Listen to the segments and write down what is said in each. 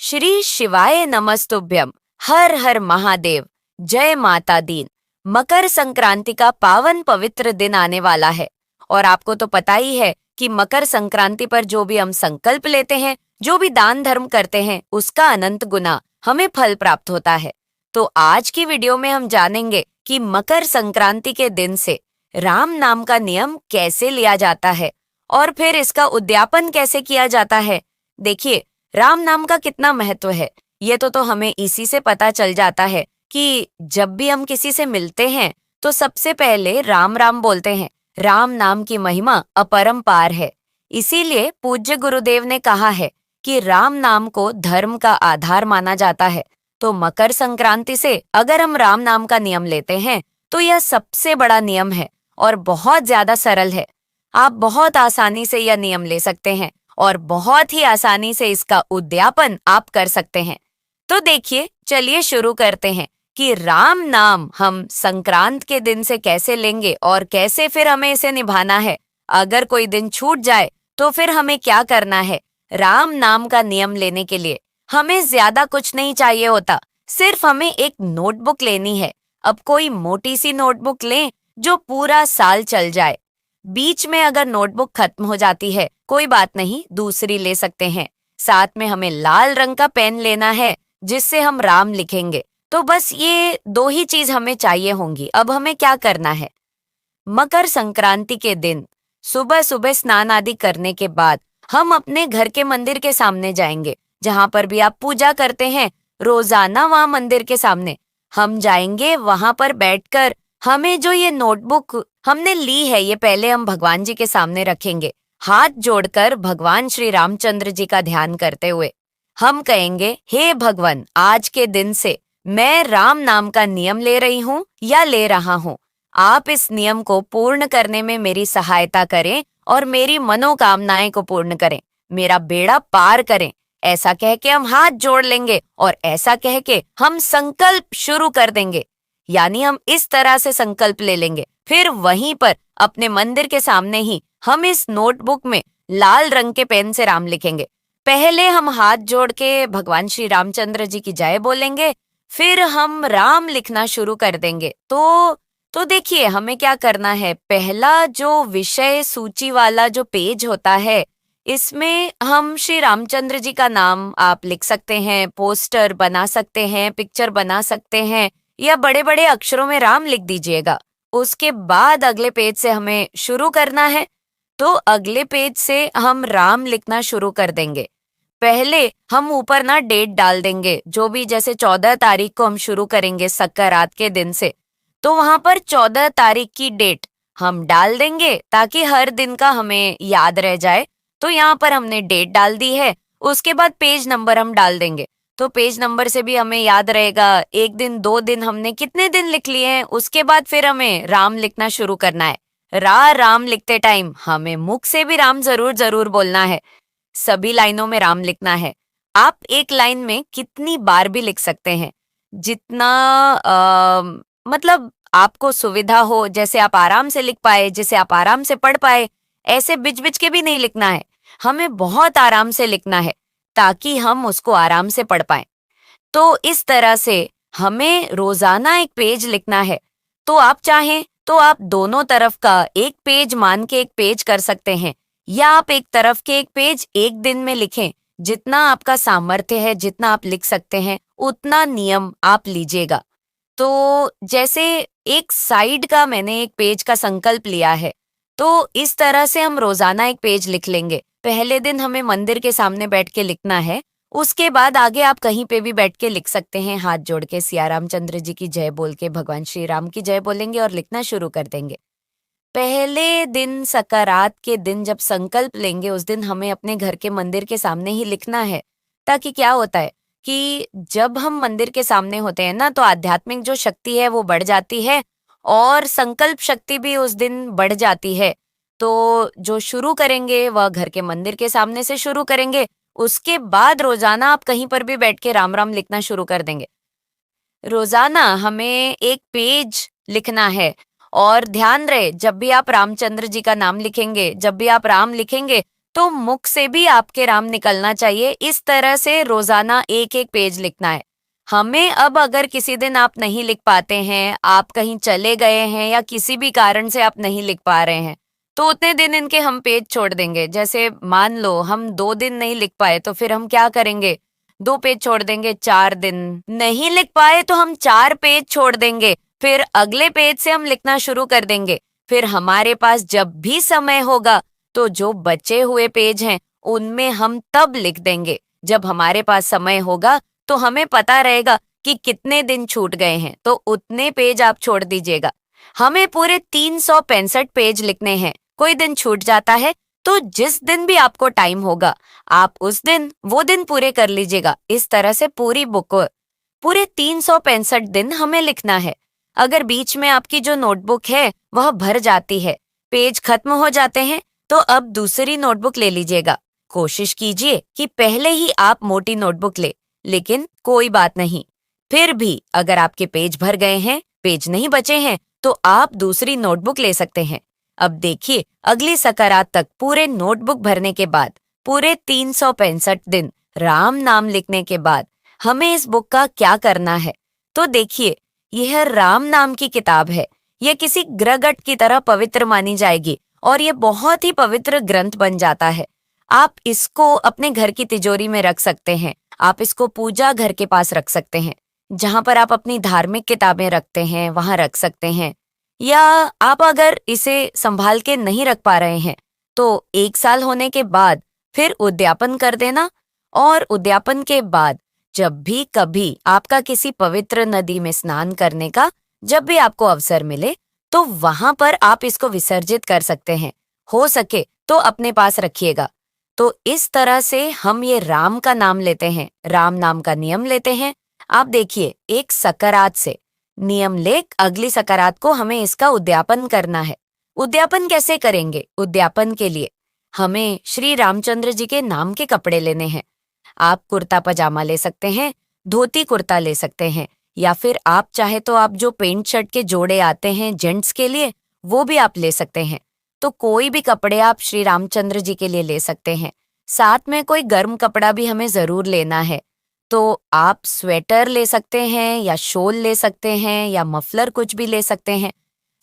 श्री शिवाय नमस्तुभ्यम। हर हर महादेव। जय माता दीन। मकर संक्रांति का पावन पवित्र दिन आने वाला है और आपको तो पता ही है कि मकर संक्रांति पर जो भी हम संकल्प लेते हैं, जो भी दान धर्म करते हैं, उसका अनंत गुना हमें फल प्राप्त होता है। तो आज की वीडियो में हम जानेंगे कि मकर संक्रांति के दिन से राम नाम का नियम कैसे लिया जाता है और फिर इसका उद्यापन कैसे किया जाता है। देखिए, राम नाम का कितना महत्व है ये तो हमें इसी से पता चल जाता है कि जब भी हम किसी से मिलते हैं तो सबसे पहले राम राम बोलते हैं। राम नाम की महिमा अपरंपार है। इसीलिए पूज्य गुरुदेव ने कहा है कि राम नाम को धर्म का आधार माना जाता है। तो मकर संक्रांति से अगर हम राम नाम का नियम लेते हैं तो यह सबसे बड़ा नियम है और बहुत ज्यादा सरल है। आप बहुत आसानी से यह नियम ले सकते हैं और बहुत ही आसानी से इसका उद्यापन आप कर सकते हैं। तो देखिए, चलिए शुरू करते हैं कि राम नाम हम संक्रांत के दिन से कैसे लेंगे और कैसे फिर हमें इसे निभाना है। अगर कोई दिन छूट जाए तो फिर हमें क्या करना है। राम नाम का नियम लेने के लिए हमें ज्यादा कुछ नहीं चाहिए होता, सिर्फ हमें एक नोटबुक लेनी है। अब कोई मोटी सी नोटबुक लें जो पूरा साल चल जाए। बीच में अगर नोटबुक खत्म हो जाती है कोई बात नहीं, दूसरी ले सकते हैं। साथ में हमें लाल रंग का पेन लेना है जिससे हम राम लिखेंगे। तो बस ये दो ही चीज हमें चाहिए होंगी। अब हमें क्या करना है। मकर संक्रांति के दिन सुबह सुबह स्नान आदि करने के बाद हम अपने घर के मंदिर के सामने जाएंगे। जहां पर भी आप पूजा करते हैं रोजाना, वहां मंदिर के सामने हम जाएंगे। वहां पर बैठकर हमें जो ये नोटबुक हमने ली है ये पहले हम भगवान जी के सामने रखेंगे। हाथ जोड़कर भगवान श्री रामचंद्र जी का ध्यान करते हुए हम कहेंगे, हे भगवान, आज के दिन से मैं राम नाम का नियम ले रही हूँ या ले रहा हूँ। आप इस नियम को पूर्ण करने में मेरी सहायता करें और मेरी मनोकामनाएं को पूर्ण करें, मेरा बेड़ा पार करें। ऐसा कह के हम हाथ जोड़ लेंगे और ऐसा कह के हम संकल्प शुरू कर देंगे। यानी हम इस तरह से संकल्प ले लेंगे। फिर वहीं पर अपने मंदिर के सामने ही हम इस नोटबुक में लाल रंग के पेन से राम लिखेंगे। पहले हम हाथ जोड़ के भगवान श्री रामचंद्र जी की जय बोलेंगे, फिर हम राम लिखना शुरू कर देंगे। तो देखिए, हमें क्या करना है। पहला जो विषय सूची वाला जो पेज होता है, इसमें हम श्री रामचंद्र जी का नाम आप लिख सकते हैं, पोस्टर बना सकते हैं, पिक्चर बना सकते हैं, या बड़े बड़े अक्षरों में राम लिख दीजिएगा। उसके बाद अगले पेज से हमें शुरू करना है। तो अगले पेज से हम राम लिखना शुरू कर देंगे। पहले हम ऊपर ना डेट डाल देंगे, जो भी, जैसे 14 तारीख को हम शुरू करेंगे संक्रांत के दिन से, तो वहां पर 14 तारीख की डेट हम डाल देंगे ताकि हर दिन का हमें याद रह जाए। तो यहाँ पर हमने डेट डाल दी है। उसके बाद पेज नंबर हम डाल देंगे, तो पेज नंबर से भी हमें याद रहेगा एक दिन, 2 दिन, हमने कितने दिन लिख लिए हैं। उसके बाद फिर हमें राम लिखना शुरू करना है। राम लिखते टाइम हमें मुख से भी राम जरूर जरूर बोलना है। सभी लाइनों में राम लिखना है। आप एक लाइन में कितनी बार भी लिख सकते हैं, जितना मतलब आपको सुविधा हो, जैसे आप आराम से लिख पाए, जिसे आप आराम से पढ़ पाए। ऐसे बिच बिच के भी नहीं लिखना है, हमें बहुत आराम से लिखना है ताकि हम उसको आराम से पढ़ पाए। तो इस तरह से हमें रोजाना एक पेज लिखना है। तो आप चाहें तो आप दोनों तरफ का एक पेज मान के एक पेज कर सकते हैं, या आप एक तरफ के एक पेज एक दिन में लिखें। जितना आपका सामर्थ्य है, जितना आप लिख सकते हैं, उतना नियम आप लीजिएगा। तो जैसे एक साइड का मैंने एक पेज का संकल्प लिया है, तो इस तरह से हम रोजाना एक पेज लिख लेंगे। पहले दिन हमें मंदिर के सामने बैठ के लिखना है। उसके बाद आगे आप कहीं पे भी बैठ के लिख सकते हैं, हाथ जोड़ के सिया रामचंद्र जी की जय बोल के भगवान श्री राम की जय बोलेंगे और लिखना शुरू कर देंगे। पहले दिन संक्रांत के दिन जब संकल्प लेंगे, उस दिन हमें अपने घर के मंदिर के सामने ही लिखना है। ताकि क्या होता है कि जब हम मंदिर के सामने होते हैं ना, तो आध्यात्मिक जो शक्ति है वो बढ़ जाती है और संकल्प शक्ति भी उस दिन बढ़ जाती है। तो जो शुरू करेंगे वह घर के मंदिर के सामने से शुरू करेंगे। उसके बाद रोजाना आप कहीं पर भी बैठ के राम राम लिखना शुरू कर देंगे। रोजाना हमें एक पेज लिखना है और ध्यान रहे, जब भी आप रामचंद्र जी का नाम लिखेंगे, जब भी आप राम लिखेंगे, तो मुख से भी आपके राम निकलना चाहिए। इस तरह से रोजाना एक एक पेज लिखना है हमें। अब अगर किसी दिन आप नहीं लिख पाते हैं, आप कहीं चले गए हैं या किसी भी कारण से आप नहीं लिख पा रहे हैं, तो उतने दिन इनके हम पेज छोड़ देंगे। जैसे मान लो हम 2 दिन नहीं लिख पाए तो फिर हम क्या करेंगे, 2 पेज छोड़ देंगे। 4 दिन नहीं लिख पाए तो हम 4 पेज छोड़ देंगे, फिर अगले पेज से हम लिखना शुरू कर देंगे। फिर हमारे पास जब भी समय होगा तो जो बचे हुए पेज हैं उनमें हम तब लिख देंगे जब हमारे पास समय होगा। तो हमें पता रहेगा कि कितने दिन छूट गए हैं, तो उतने पेज आप छोड़ दीजिएगा। हमें पूरे 365 पेज लिखने हैं। कोई दिन छूट जाता है तो जिस दिन भी आपको टाइम होगा आप उस दिन वो दिन पूरे कर लीजिएगा। इस तरह से पूरी बुक पूरे 365 दिन हमें लिखना है। अगर बीच में आपकी जो नोटबुक है वह भर जाती है, पेज खत्म हो जाते हैं, तो अब दूसरी नोटबुक ले लीजिएगा। कोशिश कीजिए कि पहले ही आप मोटी नोटबुक ले, लेकिन कोई बात नहीं, फिर भी अगर आपके पेज भर गए हैं, पेज नहीं बचे हैं, तो आप दूसरी नोटबुक ले सकते हैं। अब देखिए, अगली सकरात तक पूरे नोटबुक भरने के बाद, पूरे 365 दिन राम नाम लिखने के बाद हमें इस बुक का क्या करना है। तो देखिए, यह राम नाम की किताब है। यह किसी ग्रगट की तरह पवित्र मानी जाएगी और ये बहुत ही पवित्र ग्रंथ बन जाता है। आप इसको अपने घर की तिजोरी में रख सकते हैं। आप इसको पूजा घर के पास रख सकते हैं, जहां पर आप अपनी धार्मिक किताबें रखते हैं वहां रख सकते हैं। या आप अगर इसे संभाल के नहीं रख पा रहे हैं तो 1 साल होने के बाद फिर उद्यापन कर देना। और उद्यापन के बाद जब भी कभी आपका किसी पवित्र नदी में स्नान करने का जब भी आपको अवसर मिले तो वहां पर आप इसको विसर्जित कर सकते हैं। हो सके तो अपने पास रखिएगा। तो इस तरह से हम ये राम का नाम लेते हैं, राम नाम का नियम लेते हैं। आप देखिए, एक सकरात से नियम ले अगली सकरात को हमें इसका उद्यापन करना है। उद्यापन कैसे करेंगे? उद्यापन के लिए हमें श्री रामचंद्र जी के नाम के कपड़े लेने हैं। आप कुर्ता पजामा ले सकते हैं, धोती कुर्ता ले सकते हैं, या फिर आप चाहे तो आप जो पेंट शर्ट के जोड़े आते हैं जेंट्स के लिए वो भी आप ले सकते हैं। तो कोई भी कपड़े आप श्री रामचंद्र जी के लिए ले सकते हैं। साथ में कोई गर्म कपड़ा भी हमें जरूर लेना है। तो आप स्वेटर ले सकते हैं या शॉल ले सकते हैं या मफलर कुछ भी ले सकते हैं।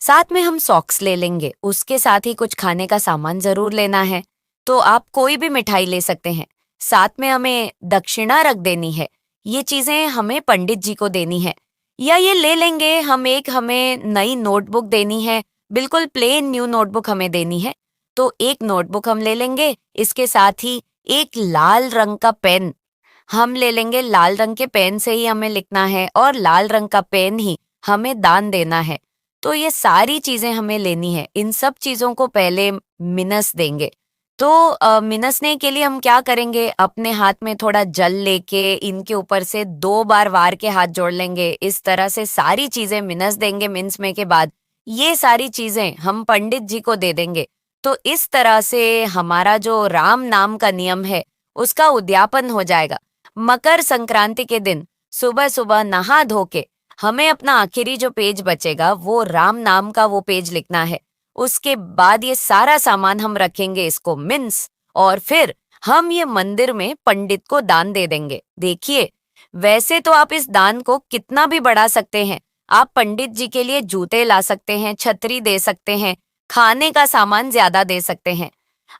साथ में हम सॉक्स ले लेंगे। उसके साथ ही कुछ खाने का सामान जरूर लेना है। तो आप कोई भी मिठाई ले सकते हैं। साथ में हमें दक्षिणा रख देनी है। ये चीजें हमें पंडित जी को देनी है। या ये ले लेंगे हमें नई नोटबुक देनी है, बिल्कुल प्लेन न्यू नोटबुक हमें देनी है। तो एक नोटबुक हम ले लेंगे, इसके साथ ही एक लाल रंग का पेन हम ले लेंगे। लाल रंग के पेन से ही हमें लिखना है और लाल रंग का पेन ही हमें दान देना है। तो ये सारी चीजें हमें लेनी है। इन सब चीजों को पहले मिनस देंगे। तो मिनसने के लिए हम क्या करेंगे, अपने हाथ में थोड़ा जल लेके इनके ऊपर से 2 बार वार के हाथ जोड़ लेंगे। इस तरह से सारी चीजें मिनस देंगे। मिनसने के बाद ये सारी चीजें हम पंडित जी को दे देंगे। तो इस तरह से हमारा जो राम नाम का नियम है उसका उद्यापन हो जाएगा। मकर संक्रांति के दिन सुबह सुबह नहा धो के हमें अपना आखिरी जो पेज बचेगा वो राम नाम का वो पेज लिखना है। उसके बाद ये सारा सामान हम रखेंगे, इसको मिन्स, और फिर हम ये मंदिर में पंडित को दान दे देंगे। देखिए, वैसे तो आप इस दान को कितना भी बढ़ा सकते हैं। आप पंडित जी के लिए जूते ला सकते हैं, छतरी दे सकते हैं, खाने का सामान ज्यादा दे सकते हैं।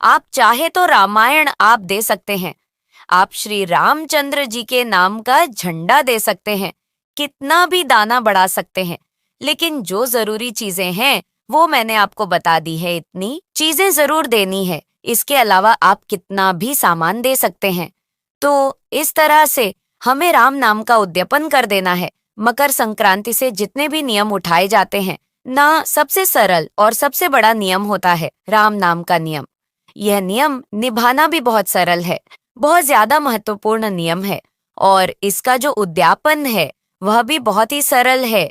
आप चाहे तो रामायण आप दे सकते हैं। आप श्री रामचंद्र जी के नाम का झंडा दे सकते हैं। कितना भी दाना बढ़ा सकते हैं। लेकिन जो जरूरी चीजें हैं वो मैंने आपको बता दी है। इतनी चीजें जरूर देनी है। इसके अलावा आप कितना भी सामान दे सकते हैं। तो इस तरह से हमें राम नाम का उद्यापन कर देना है। मकर संक्रांति से जितने भी नियम उठाए जाते हैं ना, सबसे सरल और सबसे बड़ा नियम होता है राम नाम का नियम। यह नियम निभाना भी बहुत सरल है, बहुत ज्यादा महत्वपूर्ण नियम है। और इसका जो उद्यापन है वह भी बहुत ही सरल है।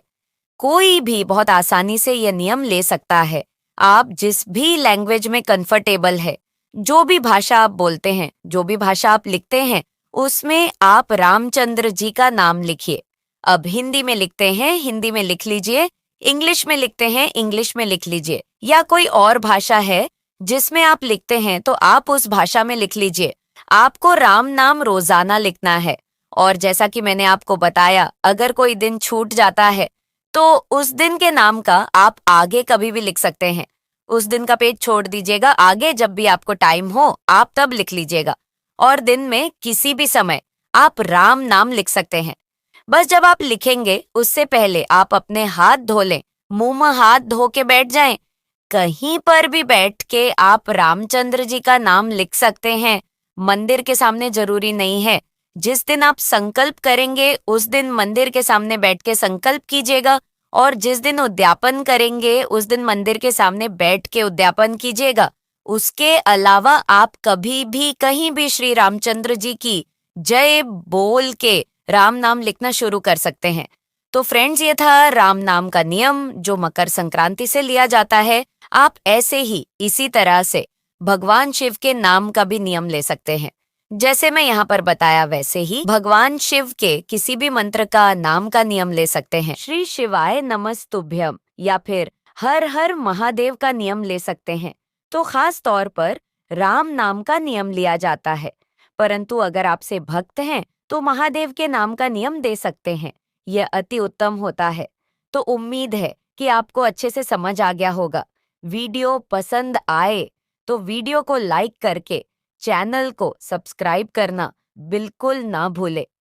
कोई भी बहुत आसानी से यह नियम ले सकता है। आप जिस भी लैंग्वेज में कंफर्टेबल है, जो भी भाषा आप बोलते हैं, जो भी भाषा आप लिखते हैं, उसमें आप रामचंद्र जी का नाम लिखिए। अब हिंदी में लिखते हैं, हिंदी में लिख लीजिए। इंग्लिश में लिखते हैं, इंग्लिश में लिख लीजिए। या कोई और भाषा है जिसमें आप लिखते हैं तो आप उस भाषा में लिख लीजिए। आपको राम नाम रोजाना लिखना है। और जैसा कि मैंने आपको बताया, अगर कोई दिन छूट जाता है तो उस दिन के नाम का आप आगे कभी भी लिख सकते हैं। उस दिन का पेज छोड़ दीजिएगा, आगे जब भी आपको टाइम हो आप तब लिख लीजिएगा। और दिन में किसी भी समय आप राम नाम लिख सकते हैं। बस जब आप लिखेंगे उससे पहले आप अपने हाथ धो लें, मुंह में हाथ धो के बैठ जाएं। कहीं पर भी बैठ के आप रामचंद्र जी का नाम लिख सकते हैं। मंदिर के सामने जरूरी नहीं है। जिस दिन आप संकल्प करेंगे उस दिन मंदिर के सामने बैठ के संकल्प कीजिएगा, और जिस दिन उद्यापन करेंगे उस दिन मंदिर के सामने बैठ के उद्यापन कीजिएगा। उसके अलावा आप कभी भी कहीं भी श्री रामचंद्र जी की जय बोल के राम नाम लिखना शुरू कर सकते हैं। तो फ्रेंड्स, ये था राम नाम का नियम जो मकर संक्रांति से लिया जाता है। आप ऐसे ही इसी तरह से भगवान शिव के नाम का भी नियम ले सकते हैं। जैसे मैं यहाँ पर बताया वैसे ही भगवान शिव के किसी भी मंत्र का नाम का नियम ले सकते हैं। श्री शिवाय नमस्तुभ्यम या फिर हर हर महादेव का नियम ले सकते हैं। तो खास तौर पर राम नाम का नियम लिया जाता है। परंतु अगर आपसे भक्त हैं तो महादेव के नाम का नियम दे सकते हैं। यह अति उत्तम होता है। तो उम्मीद है कि आपको अच्छे से समझ आ गया होगा। वीडियो पसंद आए तो वीडियो को लाइक करके चैनल को सब्सक्राइब करना बिल्कुल ना भूले।